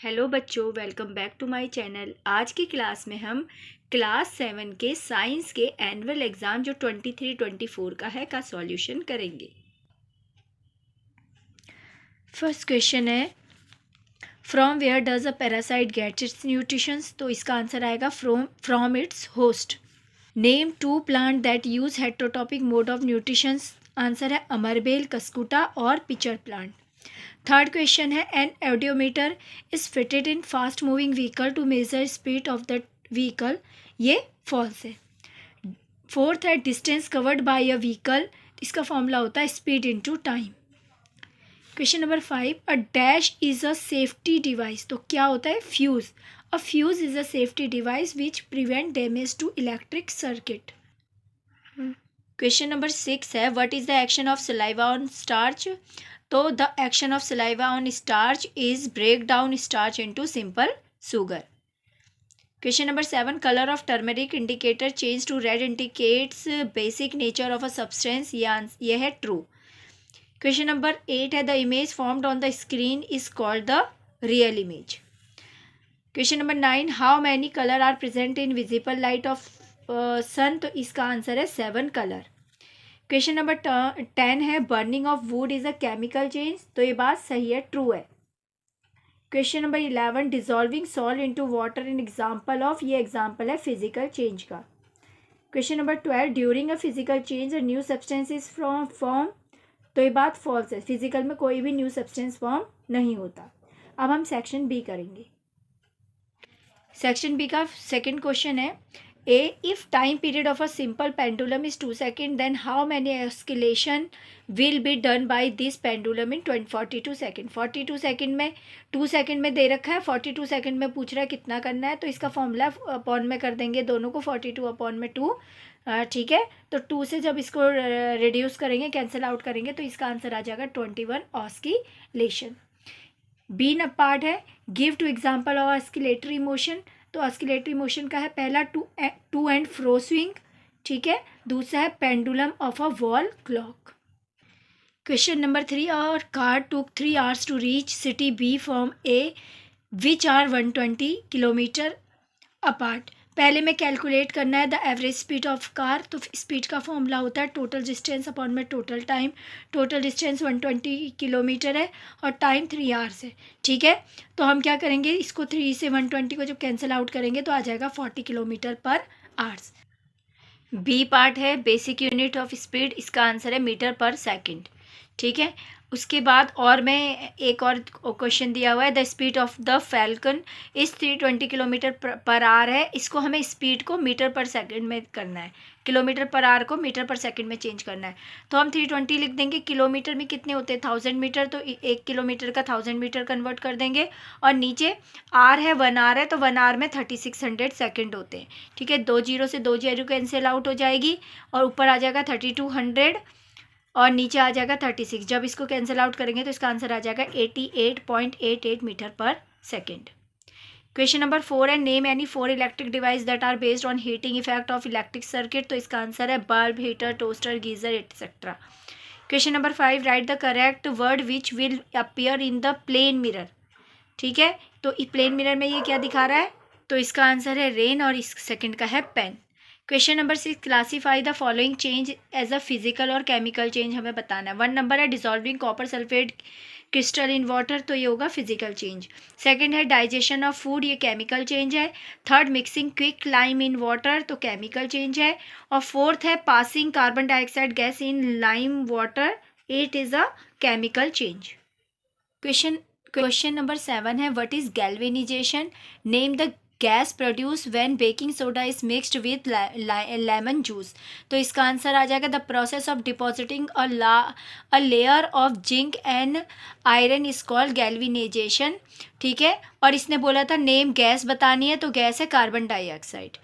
Hello बच्चों, welcome back to my channel. आज की क्लास में हम क्लास 7 के साइंस के एनुअल एग्ज़ाम जो 23-24 का है का सॉल्यूशन करेंगे। फर्स्ट क्वेश्चन है, from where does a parasite get its nutritions. तो इसका आंसर आएगा from its host. Name two plant that use heterotrophic mode of nutritions. Answer है अमरबेल, कस्कुटा और पिचर प्लांट। थर्ड क्वेश्चन है, an audiometer is fitted in fast moving vehicle to measure speed of the vehicle. ये false है। Fourth है, distance covered by a vehicle. इसका formula होता है speed into time. Question number 5, a dash is a safety device. तो क्या होता है? Fuse. A fuse is a safety device which prevent damage to electric circuit. Question number 6 है, what is the action of saliva on starch. तो the action of saliva on starch is break down starch into simple sugar. Question number 7, colour of turmeric indicator change to red indicates basic nature of a substance. ये है true. Question number 8 है, the image formed on the screen is called the real image. Question number 9, how many colour are present in visible light of sun. तो इसका answer है 7 colour. Question number 10 है, burning of would is a chemical change. तो ये बात सही है, true है। Question number 11, dissolving salt into water in example of. ये एग्जांपल है फिजिकल चेंज का। Question number 12, during a physical change a new substance is from form. तो ये बात फॉल्स है, फिजिकल में कोई भी न्यू सब्सटेंस फॉर्म नहीं होता। अब हम सेक्शन बी करेंगे। सेक्शन बी का सेकेंड क्वेश्चन है, A, if time period of a simple pendulum is 2 seconds, then how many oscillation will be done by this pendulum in 42 second. 42 second में 2 second में दे रखा है, 42 सेकेंड में पूछ रहा है कितना करना है। तो इसका फॉर्मूला अपॉन में कर देंगे दोनों को, 42 अपॉन में 2। ठीक है, तो 2 से जब इसको रिड्यूस करेंगे, कैंसिल आउट करेंगे, तो इसका आंसर आ जाएगा 21 ऑस्किलेशन। बी न पार्ट है, give two example of oscillatory motion. तो ऑस्किलेटरी मोशन का है पहला टू एंड फ्रो स्विंग। ठीक है, दूसरा है pendulum of a wall clock. Question number 3, और car took 3 hours to reach city B from A which are 120 kilometre apart. पहले में कैलकुलेट करना है the average speed of car. तो स्पीड का फॉर्मूला होता है टोटल डिस्टेंस अपॉन में total time. Total distance 120 kilometre है और टाइम 3 hours है। ठीक है, तो हम क्या करेंगे, इसको 3 से 120 को जब कैंसिल आउट करेंगे तो आ जाएगा 40 kilometre per hours. B part है, बेसिक यूनिट ऑफ स्पीड। इसका आंसर है मीटर पर सेकेंड। ठीक है, उसके बाद और में एक और क्वेश्चन दिया हुआ है, the speed of the falcon is 320 kilometre per hour है। इसको हमें स्पीड को मीटर पर सेकंड में करना है, किलोमीटर पर आवर को मीटर पर सेकंड में चेंज करना है। तो हम 320 लिख देंगे। किलोमीटर में कितने होते हैं? 1000 मीटर। तो 1 किलोमीटर का 1000 मीटर कन्वर्ट कर देंगे। और नीचे आर है, 1 hour है, तो 1 hour में 3600 सेकेंड होते हैं। ठीक है, 2 जीरो से 2 जीरो कैंसिल आउट हो जाएगी और ऊपर आ जाएगा 3200 और नीचे आ जाएगा 36। जब इसको कैंसिल आउट करेंगे तो इसका आंसर आ जाएगा 88.88 metre per second. Question number 4 है, name any 4 electric device that are based on heating effect of electric circuit. तो इसका आंसर है bulb, heater, toaster, geyser etcetera. Question number 5, write the correct word which will appear in the plane mirror. ठीक है, तो plane mirror में ये क्या दिखा रहा है? तो इसका आंसर है रेन और इस सेकेंड का है pen. Question number 6, classify the following change as a physical और केमिकल चेंज हमें बताना है। 1 नंबर है, dissolving copper sulphate crystal in water. तो ये होगा फिजिकल चेंज। सेकंड है, डाइजेशन ऑफ फूड। ये केमिकल चेंज है। Third, mixing quick lime in water. तो केमिकल चेंज है। और फोर्थ है, passing carbon dioxide gas in lime water. It is a chemical change. Question number 7 है, what is galvanisation. Name the gas produce when baking soda is mixed with lemon juice. तो इसका answer आ जाएगा the process of depositing a layer of zinc and iron is called galvanisation. ठीक है, और इसने बोला था नेम गैस बतानी है, तो गैस है कार्बन डाइऑक्साइड।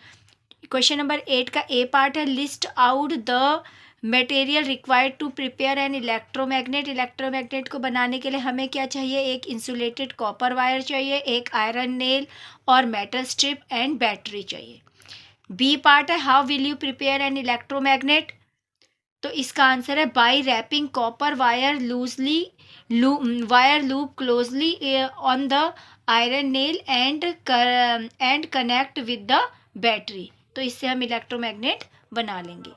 क्वेश्चन नंबर 8 का ए पार्ट है, list out the material required to prepare an electromagnet. Electromagnet को बनाने के लिए हमें क्या चाहिए? एक इंसुलेटेड कॉपर वायर चाहिए, एक आयरन नेल और मेटल स्ट्रिप एंड बैटरी चाहिए। बी पार्ट है, how will you prepare an electromagnet. तो इसका आंसर है by wrapping copper wire loop closely on the iron nail and connect with the battery. तो इससे हम इलेक्ट्रोमैग्नेट बना लेंगे।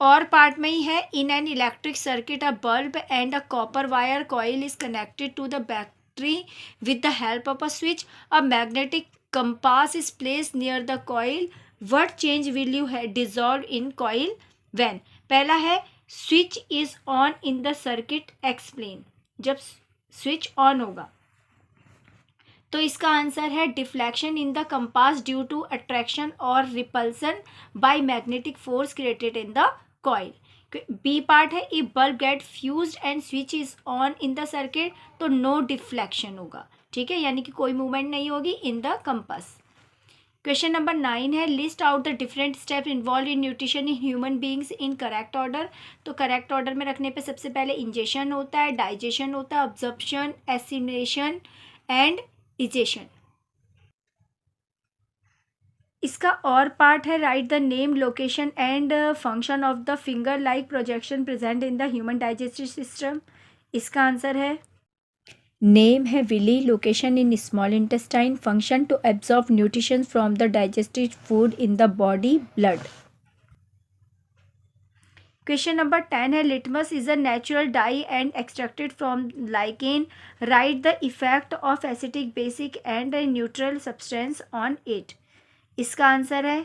और पार्ट में ही है, in an electric circuit a bulb and a copper wire coil is connected to the battery with the help of a switch. A magnetic compass is placed near the coil. What change will you dissolve in coil when? पहला है switch is on in the circuit explain. जब switch on होगा तो इसका answer है deflection in the compass due to attraction और repulsion by magnetic force created in the coil. B part है, if bulb get fused and switch is on in the circuit तो no deflection होगा, ठीक है, यानी कि कोई मूवमेंट नहीं होगी in the compass. Question number 9 है, list out the different step involve in nutrition in human beings in correct order. तो करेक्ट ऑर्डर में रखने पे सबसे पहले इंजेशन होता है, डाइजेशन होता है, ऑब्जर्प्शन, एसिमिलेशन एंड इजेशन। इसका और पार्ट है, write the name, location and function of the finger like projection present in the human digestive system. इसका आंसर है, नेम है villi, location in small intestine, function to absorb nutrition from the digestive food in the body, blood. Question number 10 है, litmus is a natural dye and extracted from lichen. Write the effect of acidic basic and neutral substance on it. इसका answer है,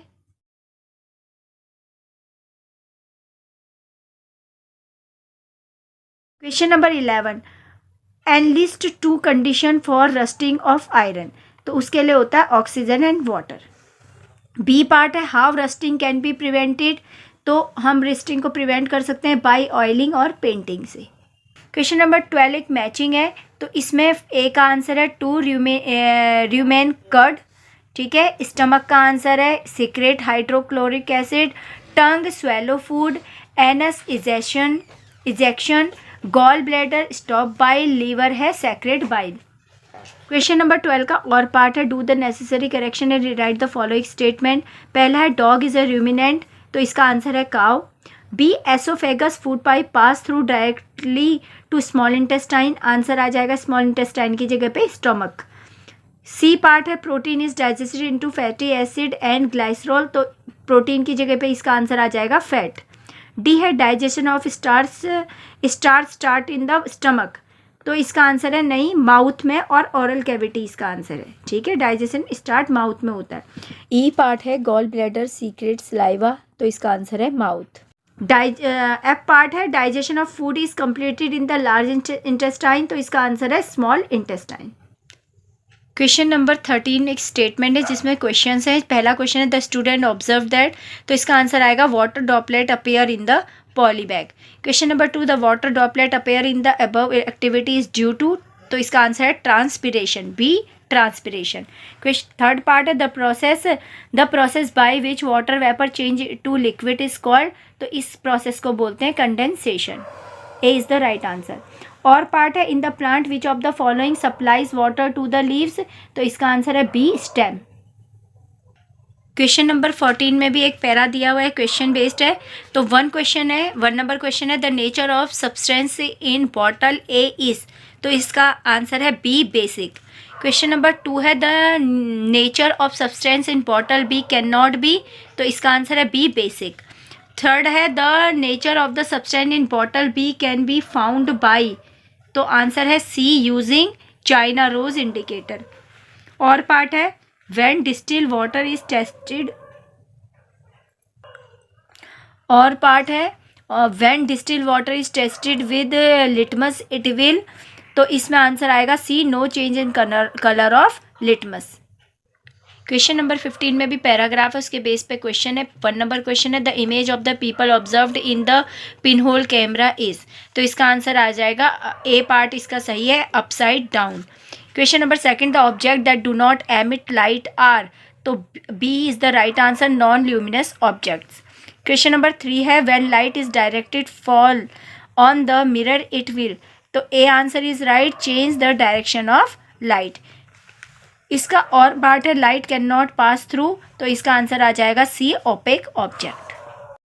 question number 11, enlist two condition for rusting of iron. तो उसके लिए होता है oxygen and water. B part है, how rusting can be prevented. तो हम रस्टिंग को प्रिवेंट कर सकते हैं बाय ऑयलिंग और पेंटिंग से। क्वेश्चन नंबर 12 एक मैचिंग है, तो इसमें ए का आंसर है टू र्यूमेन कर्ड, ठीक है। स्टमक का आंसर है secrete hydrochloric acid, tongue swallow food, anus ejection, gall bladder stop bile, liver है सेक्रेट बाइल। क्वेश्चन नंबर 12 का और पार्ट है, do the necessary correction and rewrite the following statement. पहला है डॉग इज अ रूमिनेंट, तो इसका answer है cow. B oesophagus food pipe pass through directly to small intestine, answer आ जाएगा स्मॉल इंटेस्टाइन की जगह पे स्टमक। सी पार्ट है, protein is digested into fatty acid and glycerol, तो प्रोटीन की जगह पे इसका आंसर आ जाएगा फैट। डी है, digestion of starch start in the stomach, तो इसका आंसर है नहीं, माउथ में और ओरल कैविटी इसका आंसर है, ठीक है। डाइजेशन स्टार्ट माउथ में होता है। ई पार्ट है, गॉल ब्लैडर सीक्रेट सलाइवा, तो इसका आंसर है माउथ। एफ पार्ट है, digestion of food is completed in the large intestine, तो इसका आंसर है स्मॉल इंटेस्टाइन। क्वेश्चन नंबर 13 एक स्टेटमेंट है जिसमें क्वेश्चंस हैं। पहला क्वेश्चन है, द स्टूडेंट ऑब्जर्व दैट, तो इसका आंसर आएगा water droplet appear in the polybag. Question number 2, the water droplet appear in the above activity is due to, तो इसका आंसर है transpiration, B transpiration. Third part है, the process by which water vapour change to liquid is called, तो इस process को बोलते हैं condensation, A is the right answer. और पार्ट है, in the plant which of the following supplies water to the leaves, तो इसका answer है बी स्टेम। क्वेश्चन नंबर 14 में भी एक पैरा दिया हुआ है, क्वेश्चन बेस्ड है। तो 1 नंबर क्वेश्चन है, the nature of substance in bottle A is, तो इसका आंसर है बी बेसिक। क्वेश्चन नंबर 2 है, the nature of substance in bottle B can not be, तो इसका आंसर है बी बेसिक। थर्ड है, the nature of the substance in bottle B can be found by, तो answer है C using China rose indicator. और part है, when distil water is tested, और part है when distil water is tested with litmus it will, तो इसमें answer आएगा C no change in colour of litmus. Question number 15 में भी paragraph है, उसके बेस पे क्वेश्चन है। 1 नंबर क्वेश्चन है, the image of the people observed in the pinhole camera is, तो इसका आंसर आ जाएगा ए पार्ट इसका सही है, upside down. Question number 2, the object that do not emit light are, तो B is the right answer, non luminous objects. Question number 3 है, when light is directed fall on the mirror it will, तो A answer is right, change the direction of light. इसका और part है, light can not pass through, तो इसका answer आ जाएगा सी opaque object.